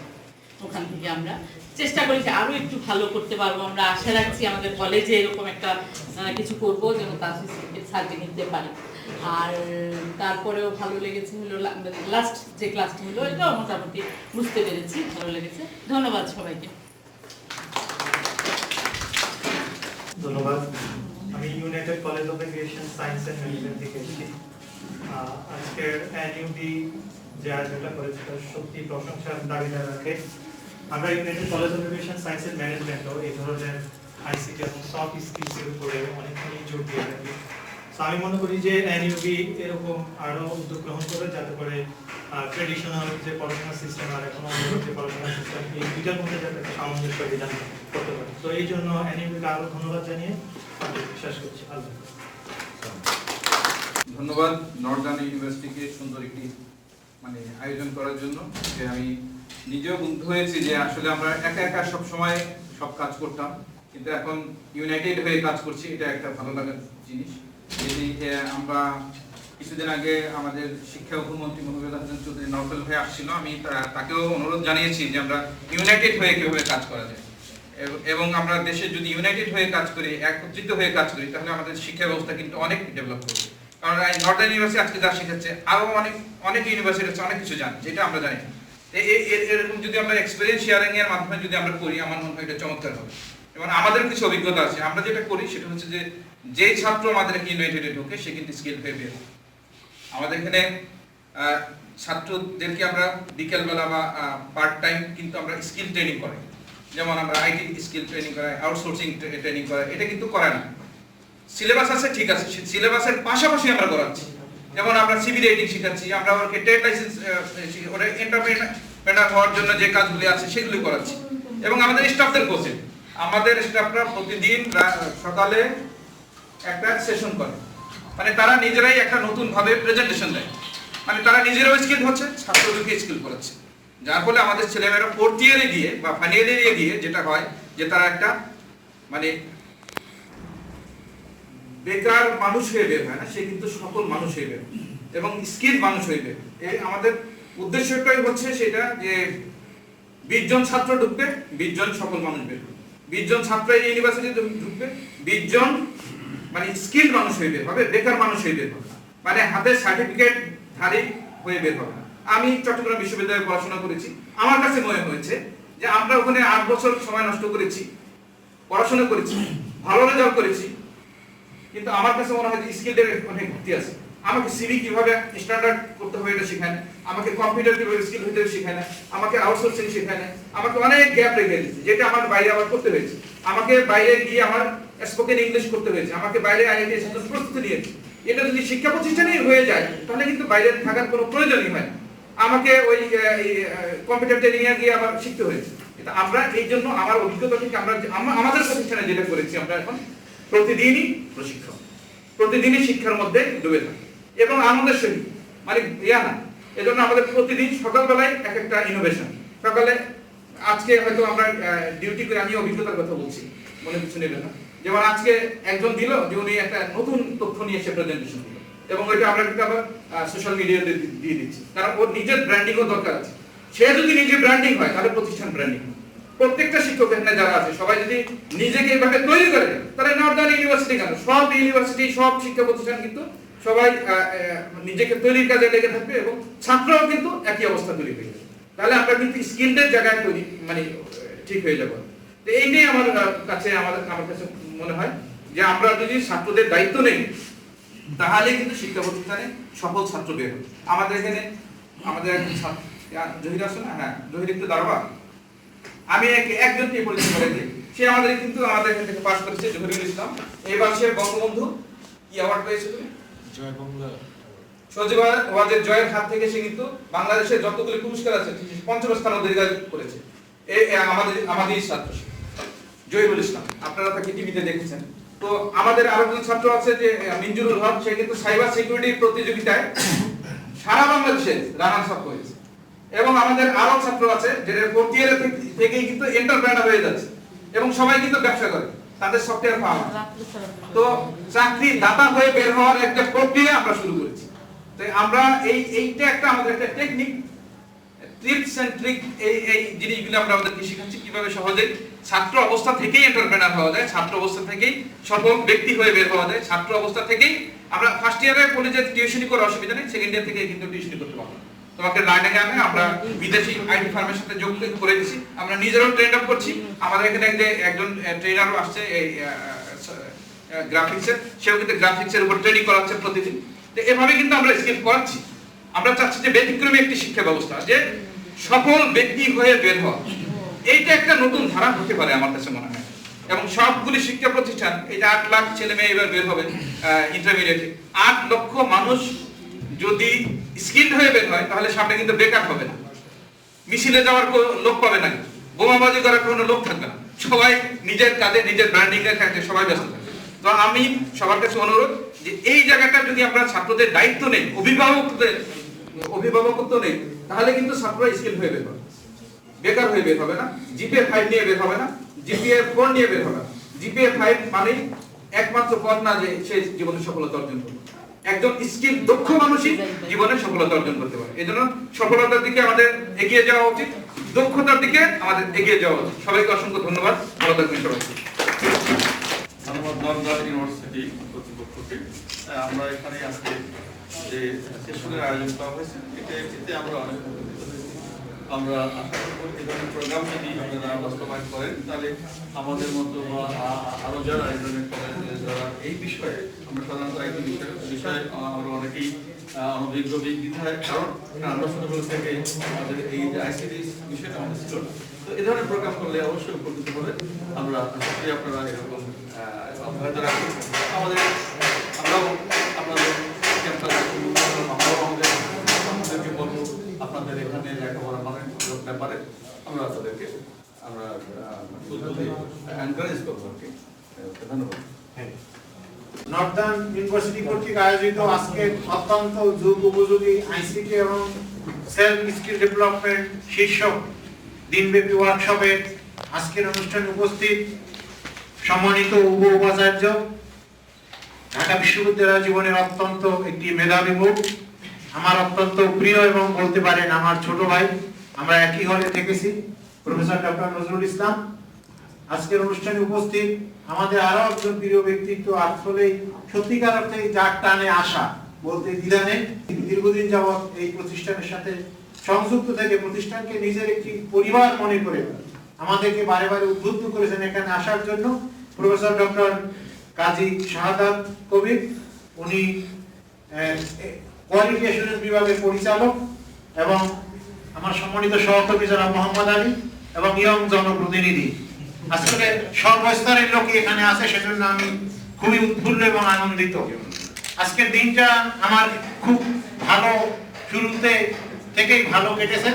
ওখান থেকে। আমরা চেষ্টা করেছি আরো একটু ভালো করতে পারবো। আমরা আশা রাখছি আমাদের কলেজে এরকম একটা কিছু করবো যেন তাওসিফ স্যারকে নিতে পারি। আর তারপরেও ভালো লেগেছে হলো লাস্ট যে ক্লাসটি হলো, এটাও মোটামুটি বুঝতে পেরেছি, ভালো লেগেছে। ধন্যবাদ সবাইকে। ধন্যবাদ। আমি united college of aviation science and management থেকে এসেছি। আজকের এনইউবি যে আয়োজনটা করেছে তার সত্যি প্রশংসার দাবিদার রাখে। আমরা united college of aviation science and ম্যানেজমেন্টও এই ধরনের আইসিটি এবং সফট স্কিলসের উপরে অনেকখানি জোর দিয়ে থাকি। আমি মনে করি যে এনইউবি এরকম আরো উদ্যোগ গ্রহণ করে, যাতে করে ট্রেডিশনাল যে পড়াশোনার সিস্টেম আর এখন যে পড়াশোনার সিস্টেম, এই দুইটার মধ্যে যাতে একটা সামঞ্জস্য বিধান করতে পারে। তো এই জন্য এনইউবিকে আরো ধন্যবাদ জানিয়ে আমি শেষ করছি। আল্লাহ ধন্যবাদ নর্দার্ন ইউনিভার্সিটিকে সুন্দর একটি আয়োজন করার জন্য। যে আমি নিজেও মুগ্ধ হয়েছি যে আসলে আমরা একা একা সব সময় সব কাজ করতাম, কিন্তু এখন ইউনাইটেড হয়ে কাজ করছি, এটা একটা ভালো লাগার জিনিস। আমরা কিছুদিন আগে আমাদের শিক্ষা উপমন্ত্রী মহবুব হাসান চৌধুরী নওফেল ভাই আসছিল, আমি তাকেও অনুরোধ জানিয়েছি যে আমরা ইউনাইটেড হয়ে কিভাবে কাজ করা যায়, এবং আমরা দেশে যদি ইউনাইটেড হয়ে কাজ করি, একত্রিত হয়ে কাজ করি, তাহলে আমাদের শিক্ষা ব্যবস্থা কিন্তু অনেক ডেভেলপ করবে। কারণ নর্দার্ন ইউনিভার্সিটি আজকে যা শেখাচ্ছে, আরো অনেক ইউনিভার্সিটি আছে অনেক কিছু জানে যেটা আমরা জানি না। এরকম যদি আমরা এক্সপেরিয়েন্স শেয়ারিং এর মাধ্যমে যদি আমরা করি, আমার মনে হয় এটা চমৎকার হবে। এবং আমাদের কিছু অভিজ্ঞতা আছে, আমরা যেটা করি সেটা হচ্ছে যে ছাত্র আমাদের ইউনাইটেডে ঢোকে সে কিন্তু স্কিল পেয়ে বের। আমাদের এখানে ছাত্রদেরকে আমরা বিকেলবেলা বা পার্ট টাইম কিন্তু আমরা স্কিল ট্রেনিং করি। যেমন আমরা আইটি স্কিল ট্রেনিং করাই, আউটসোর্সিং ট্রেনিং করাই, এটা কিন্তু করে না। সিলেবাস আছে, ঠিক আছে, সিলেবাসের পাশাপাশি আমরা করাচ্ছি। যেমন আমরা সিভি রেটিং শেখাচ্ছি, আমরা ওকে ট্রেড লাইসেন্স ওরা এন্টারপ্রেনার হওয়ার জন্য যে কাজগুলি আছে সেগুলি করাচ্ছি। এবং আমাদের স্টাফদের কোচিং, আমাদের স্টাফরা প্রতিদিন সকালে একটা সেশন করে, মানে তারা নিজেরাই একটা নতুন ভাবে প্রেজেন্টেশন দেয়, মানে তারা নিজেরাও স্কিল হচ্ছে, ছাত্রদেরকে স্কিল করাচ্ছে। যার ফলে আমাদের ছেলেমেয়েরা ফোর্থ ইয়ারে গিয়ে বা ফাইনাল ইয়ারে গিয়ে যেটা হয় যে তারা একটা মানে বেকার মানুষ হয়ে বের হয় না, সে কিন্তু সফল মানুষ হয়ে বের এবং স্কিল মানুষ হয়ে বের। এই আমাদের উদ্দেশ্যটাই হচ্ছে সেটা যে 20 জন ছাত্র ঢুকবে, 20 জন সফল মানুষ বের হবে। 20 জন ছাত্র এই ইউনিভার্সিটিতে ঢুকবে, 20 জন মানে স্কিল মানুষ হয়ে বের হবে, বেকার মানুষ হয়ে বের হবে, মানে হাতে সার্টিফিকেট ধারী হয়ে বের হবে না। আমি চট্টগ্রাম বিশ্ববিদ্যালয়ে পড়াশোনা করেছি, আমার কাছে মনে হয়েছে যে আমরা ওখানে 8 বছর সময় নষ্ট করেছি, পড়াশোনা করেছি, ভালো রেজাল্ট করেছি, কিন্তু আমার কাছে মনে হয় যে স্কিলের অনেক ঘাটতি আছে। আমাকে সিভি কিভাবে স্ট্যান্ডার্ড করতে হবে এটা শেখায় না, আমাকে কম্পিউটার কিভাবে স্কিল হতে হবে শেখায় না, আমাকে আউটসোর্সিং শেখায় না, আমাকে অনেক গ্যাপ রেখে দিয়েছে, যেটা আমার বাইরে আবার করতে হয়েছে। আমাকে বাইরে গিয়ে আমার স্পোকেন ইংলিশ করতে হয়েছে, আমাকে বাইরে আইআইটি এর জন্য প্রস্তুতি নিয়েছে। এটা যদি শিক্ষা প্রতিষ্ঠানেই হয়ে যায় তাহলে কিন্তু বাইরে থাকার কোনো প্রয়োজনই হয় না। আমাকে ওই কম্পিউটার ট্রেনিং এ গিয়ে আবার শিখতে হয়েছে। এটা আমরা এই জন্য আমার অভিজ্ঞতা থেকে আমরা আমাদের প্রতিষ্ঠানে যেটা করেছি, আমরা এখন প্রতিদিনই প্রশিক্ষণ, প্রতিদিনই শিক্ষার মধ্যে ডুবে থাকি এবং আনন্দের সহিত, মানে ইয়া না। এজন্য আমাদের প্রতিদিন সকালবেলায় এক একটা ইনোভেশন। সকালে আজকে হয়তো আমরা ডিউটি করে, আমি অভিজ্ঞতার কথা বলছি, মনে কিছু নেবে না। যেমন আজকে একজন দিল যে উনি একটা নতুন তথ্য নিয়ে এসে প্রেজেন্টেশন দিল এবং ওইটা আমরা কিন্তু আবার সোশ্যাল মিডিয়াতে দিয়ে দিচ্ছি, কারণ ওর নিজের ব্র্যান্ডিংও দরকার আছে। সে যদি নিজে ব্র্যান্ডিং হয় তাহলে প্রতিষ্ঠান ব্র্যান্ডিং। প্রত্যেকটা শিক্ষক এখানে যারা আছে সবাই যদি নিজেকে এইভাবে তৈরি করে তাহলে নর্দার্ন ইউনিভার্সিটি কেন, সব ইউনিভার্সিটি, সব শিক্ষা প্রতিষ্ঠান কিন্তু সবাই নিজেকে তৈরির কাজে লেগে থাকবে এবং ছাত্ররাও কিন্তু একই অবস্থা তৈরি হয়ে যাবে। তাহলে আমরা কিন্তু স্কিলদের জায়গায় তৈরি মানে ঠিক হয়ে যাবো। তো এইটাই আমার কাছে মনে হয় যে আমরা যদি ছাত্রদের দায়িত্ব নেই তাহলে কিন্তু শিক্ষা প্রতিষ্ঠানে সফল ছাত্র বের হবে। আমাদের এখানে আমাদের জহির আছে না, হ্যাঁ জহির একটু দাঁড়াবা, আমি একজনকে পরিচয় করে দিই। সে আমাদের এখান থেকে পাস করেছে, জহিরুল ইসলাম। এবার সে বঙ্গবন্ধু কি অ্যাওয়ার্ড পেয়েছে তুমি? জয় বাংলা সজীব ওয়াজের জয়ের হাত থেকে সে কিন্তু বাংলাদেশের যতগুলি পুরস্কার আছে ৫ম স্থান অধিকার করেছে। আমাদের ছাত্র জহিরুল ইসলাম, আপনারা তাকে টিভিতে দেখেছেন। তো আমাদের আরো দুই ছাত্র আছে যে মিনজুরুল হক, সে কিন্তু সাইবার সিকিউরিটি প্রতিযোগিতায় সারা বাংলাদেশে রানার্স আপ হয়েছে। এবং আমাদের আরো ছাত্র আছে যারা ফোর্থ ইয়ার থেকেই কিন্তু এন্টারপ্রেনার হয়ে যাচ্ছে এবং সবাই কিন্তু ব্যবসা করে, তাদের সফটওয়্যার ফার্ম। তো চাকরি দাতা হয়ে বের হওয়ার একটা প্রক্রিয়া আমরা শুরু করেছি। তো আমরা এইটা একটা আমাদের একটা টেকনিক, টিপস এন্ড ট্রিক, এই জিনিসগুলো আমরা আমাদেরকে শেখাচ্ছি কিভাবে সহজে ছাত্র অবস্থা থেকেই এন্টারপ্রেনার হওয়া যায়, ছাত্র অবস্থা থেকেই সফল ব্যক্তি হয়ে বের হওয়া যায়। ছাত্র অবস্থা থেকেই আমরা ফার্স্ট ইয়ারে কলেজে টিউশনি করার অসুবিধা নেই, সেকেন্ড ইয়ার থেকে কিন্তু টিউশনি করতে পারবো। তোমাকে লাইনে গিয়ে আমরা বিদেশি আইটি ফার্মের সাথে যোগ করে দিচ্ছি, আমরা নিজেরাও ট্রেন আপ করছি। আমাদের এখানে একজন ট্রেনারও আসছে এই গ্রাফিক্সের, সেও কিন্তু গ্রাফিক্সের উপর ট্রেনিং করাচ্ছে প্রতিদিন। তো এভাবে কিন্তু আমরা স্কিল করাচ্ছি। আমরা চাচ্ছি যে ব্যতিক্রমী একটি শিক্ষা ব্যবস্থা, যে সফল ব্যক্তি হয়ে বের হওয়া, এইটা একটা নতুন ধারা হতে পারে আমার কাছে মনে হয়। এবং সবগুলি শিক্ষা প্রতিষ্ঠান, এই যে 8 লাখ ছেলে মেয়ে এবার বের হবে ইন্টারমিডিয়েটে, 8 লক্ষ মানুষ যদি স্কিলড হয়ে বের হয় তাহলে সামনে কিন্তু বেকার হবে না, মিছিলে যাওয়ার লোক পাবে না, বোমাবাজি করার কোনো লোক থাকবে না, সবাই নিজের কাজে নিজের ব্র্যান্ডিং এর কাজে সবাই ব্যস্ত থাকবে। তো আমি সবার কাছে অনুরোধ যে এই জায়গাটা যদি আমরা ছাত্রদের দায়িত্ব নেই, অভিভাবকত্ব নেই, তাহলে কিন্তু ছাত্ররা স্কিল হয়ে বের হবে, বেকার হয়ে বের হবে না, জিপিএ 5 নিয়ে বের হবে না, জিপিএ 4 নিয়ে বের হবে না। জিপিএ 5 মানে একমাত্র পথ না যে সে জীবনে সফলতা অর্জন করবে। একজন স্কিল দক্ষ মানুষই জীবনে সফলতা অর্জন করতে পারে। এজন্য সফলতার দিকে আমাদের এগিয়ে যাওয়া উচিত, দক্ষতার দিকে আমাদের এগিয়ে যাওয়া উচিত। সবাইকে অসংখ্য ধন্যবাদ, ভালো থাকবেন সবাই। আমার নর্দার্ন ইউনিভার্সিটি কর্তৃপক্ষকে আমরা এখানে আজকে যে সেশনের আয়োজন করা হয়েছে, এতে আমরা অনেক আমরা আশা করব এই ধরনের প্রোগ্রাম যদি আপনারা বাস্তবায়ন করেন তাহলে আমাদের মতো বা আরো যারা এই ধরনের কলেজে যারা এই বিষয়ে, আমরা সাধারণত আইটি বিষয়ে আমরা অনেকেই অনভিজ্ঞ বিধায়, কারণ আমরা ছোটবেলা থেকে আমাদের এই যে আইসিটি বিষয়টা আমাদের ছিল না। তো এই ধরনের প্রোগ্রাম করলে অবশ্যই উপকৃত হবে। আমরা আশা করি আপনারা এরকম অব্যাহত রাখবেন। আমরাও আপনাদের ক্যাম্পাসে আমরাও আমাদেরকে বলবো আপনাদের এখানে লেখাপড়া মানের ব্যাপারে আমরা তাদেরকে এনকারেজ করবো আর কি। ধন্যবাদ। নর্দার্ন ইউনিভার্সিটি কর্তৃক আয়োজিত আজকে অত্যন্ত যুগ উপযোগী আইসিটি এবং সেলফ স্কিল ডেভেলপমেন্ট শীর্ষক দিনব্যাপী ওয়ার্কশপে আজকের অনুষ্ঠানে উপস্থিত সম্মানিত উপ উপাচার্য, ঢাকা বিশ্ববিদ্যালয় জীবনের অত্যন্ত একটি মেধাবী মুখ, আমার অত্যন্ত প্রিয় এবং বলতে পারেন আমার ছোট ভাই, আমরা একই হলে থেকেছি, প্রফেসর ডক্টর নজরুল ইসলাম। আজকের অনুষ্ঠানে উপস্থিত আমাদের আরো একজন প্রিয় ব্যক্তিত্ব, আসলেই সত্যিকার অর্থে যার টানে আসা বলতে দ্বিধা নেই। দীর্ঘদিন যাবৎ এই প্রতিষ্ঠানের সাথে সংযুক্ত থেকে প্রতিষ্ঠানকে নিজের একটি পরিবার মনে করে আমাদেরকে বারে বারে উদ্বুদ্ধ করেছেন এখানে আসার জন্য। প্রফেসর ডক্টর কাজী শাহাদাত কবির, উনি কোয়ালিটি অ্যাসুরেন্স বিভাগের পরিচালক, এবং আমার সম্মানিত সহকর্মী জনাব মোহাম্মদ আলী এবং ইয়ং জনপ্রতিনিধি। আসলে সর্বস্তরের লোক এখানে আছে, সেজন্য আমি খুবই উৎফুল্ল এবং আনন্দিত। আজকের দিনটা আমার খুব ভালো, শুরুতে থেকেই ভালো কেটেছে।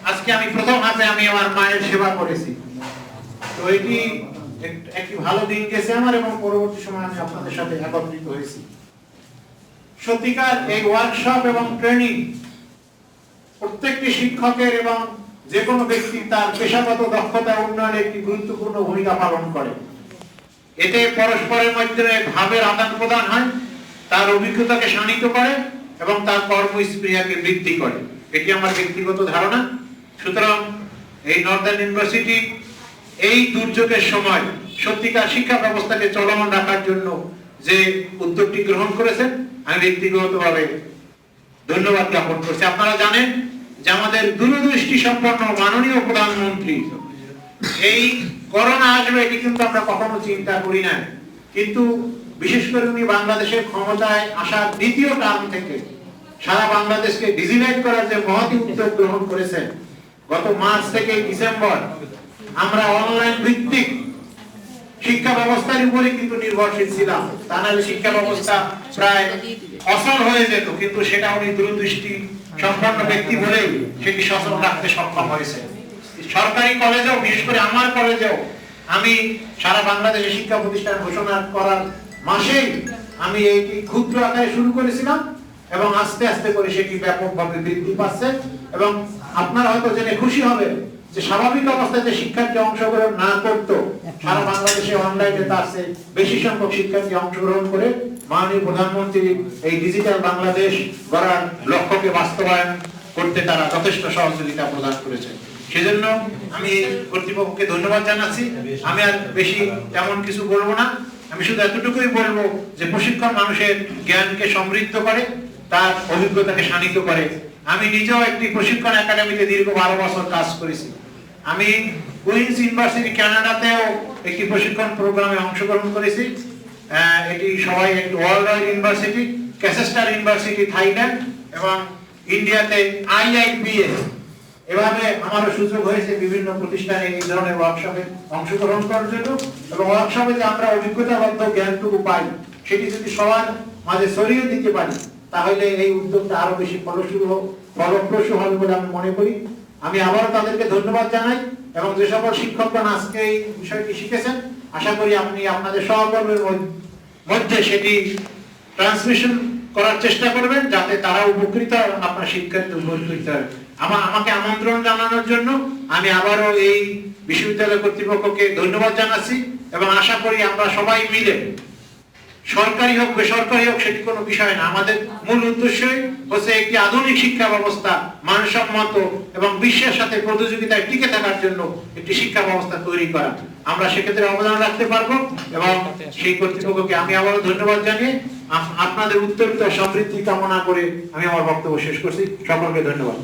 আজকে আমি প্রথম হাতে আমি আমার মায়ের সেবা করেছি, তো এটি একটি ভালো দিন গেছে আমার, এবং পরবর্তী সময় আমি আপনাদের সাথে একত্রিত হয়েছি। সত্যিকার এই ওয়ার্কশপ এবং ট্রেনিং প্রত্যেকটি শিক্ষকের এবং যে কোনো ব্যক্তি তার পেশাগত দক্ষতা উন্নয়নে একটি গুরুত্বপূর্ণ ভূমিকা পালন করে। এতে পরস্পরের মধ্যে ভাবের আদান প্রদান হয়, তার অভিজ্ঞতাকে শানিত করে এবং তার কর্মস্পৃহাকে বৃদ্ধি করে, এটি আমার ব্যক্তিগত ধারণা। সুতরাং এই নর্দার্ন ইউনিভার্সিটি এই দুর্যোগের সময় সত্যিকার শিক্ষা ব্যবস্থাকে চলমান রাখার জন্য যে উদ্যোগটি গ্রহণ করেছেন, আমি ব্যক্তিগতভাবে ধন্যবাদ জ্ঞাপন করছি। আপনারা জানেন যে আমাদের দূরদৃষ্টি সম্পন্ন মাননীয় প্রধানমন্ত্রী এই করোনা আসবে এটি কিন্তু আমরা কখনো চিন্তা করি না, কিন্তু বিশেষ করে উনি বাংলাদেশের ক্ষমতায় আসার দ্বিতীয় টার্ম থেকে সারা বাংলাদেশকে ডিজিটাইজ করার যে মহৎ উদ্যোগ গ্রহণ করেছেন, গত মার্চ থেকে ডিসেম্বর আমরা অনলাইন ভিত্তিক শিক্ষা ব্যবস্থার উপরে কিন্তু নির্ভরশীল ছিলাম, তা নাহলে শিক্ষা ব্যবস্থা প্রায় অসল হয়ে যেত, কিন্তু সেটা উনি দূরদৃষ্টি সম্পন্ন ব্যক্তি বলেই সেটি সচল রাখতে সক্ষম হয়েছে। সরকারি কলেজেও, বিশেষ করে আমার কলেজেও, আমি সারা বাংলাদেশে শিক্ষা প্রতিষ্ঠান ঘোষণা করার মাসেই আমি এইটি ক্ষুদ্র আকারে শুরু করেছিলাম এবং আস্তে আস্তে করে সেটি ব্যাপকভাবে বৃদ্ধি পাচ্ছে। এবং আপনারা হয়তো জেনে খুশি হবেন যে স্বাভাবিক অবস্থায় যে শিক্ষার্থী অংশগ্রহণ না করতো, সারা বাংলাদেশে অনলাইনে তার চেয়ে বেশি সংখ্যক শিক্ষার্থী অংশগ্রহণ করে মাননীয় প্রধানমন্ত্রী এই ডিজিটাল বাংলাদেশ গড়ার লক্ষ্যকে বাস্তবায়ন করতে তারা যথেষ্ট সহযোগিতা প্রদান করেছে। সেজন্য আমি কর্তৃপক্ষকে ধন্যবাদ জানাচ্ছি। আমি আর বেশি তেমন কিছু বলবো না, আমি শুধু এতটুকুই বলবো যে প্রশিক্ষণ মানুষের জ্ঞানকে সমৃদ্ধ করে, তার অভিজ্ঞতাকে শানিত করে। আমি নিজেও একটি প্রশিক্ষণ একাডেমিতে দীর্ঘ 12 বছর কাজ করেছি। আমি কুইন্স ইউনিভার্সিটি কানাডাতেও একটি প্রশিক্ষণ প্রোগ্রামে অংশগ্রহণ করেছি। এটি সবাই একটি ওয়ার্ল্ড ওয়াইড ইউনিভার্সিটি, ক্যাসেস্টার ইউনিভার্সিটি থাইল্যান্ড, এবং ইন্ডিয়াতে IIPA। এভাবে আমারও সুযোগ হয়েছে বিভিন্ন প্রতিষ্ঠানে এই ধরনের ওয়ার্কশপে অংশগ্রহণ করার জন্য, এবং ওয়ার্কশপে যে আমরা অভিজ্ঞতাবদ্ধ জ্ঞানটুকু পাই সেটি যদি সবার মাঝে ছড়িয়ে দিতে পারি, তাহলে এই উদ্যোগটা আরো বেশি ফলপ্রসূ হবে বলে আমি মনে করি। আমি আবারও তাদেরকে ধন্যবাদ জানাই, এবং যে সকল শিক্ষকগণ আজকে এই বিষয়টি শিখেছেন, আশা করি আপনি আপনাদের সহকর্মীর মধ্যে সেটি ট্রান্সমিশন করার চেষ্টা করবেন, যাতে তারা উপকৃত হয়, আপনার শিক্ষার্থী উপকৃত হয়। আমাকে আমন্ত্রণ জানানোর জন্য আমি আবারও এই বিশ্ববিদ্যালয় কর্তৃপক্ষকে ধন্যবাদ জানাচ্ছি, এবং আশা করি আমরা সবাই মিলে, সরকারি হোক বেসরকারি হোক সেটি কোনো বিষয় না, আমাদের মূল উদ্দেশ্যই হচ্ছে একটি আধুনিক শিক্ষা ব্যবস্থা মানসম্মত এবং বিশ্বের সাথে প্রতিযোগিতায় টিকে থাকার জন্য একটি শিক্ষা ব্যবস্থা তৈরি করা। আমরা সেক্ষেত্রে অবদান রাখতে পারবো, এবং সেই কর্তৃপক্ষকে আমি আবারও ধন্যবাদ জানিয়ে আপনাদের উত্তরিত সমৃদ্ধি কামনা করে আমি আমার বক্তব্য শেষ করছি। সকলকে ধন্যবাদ।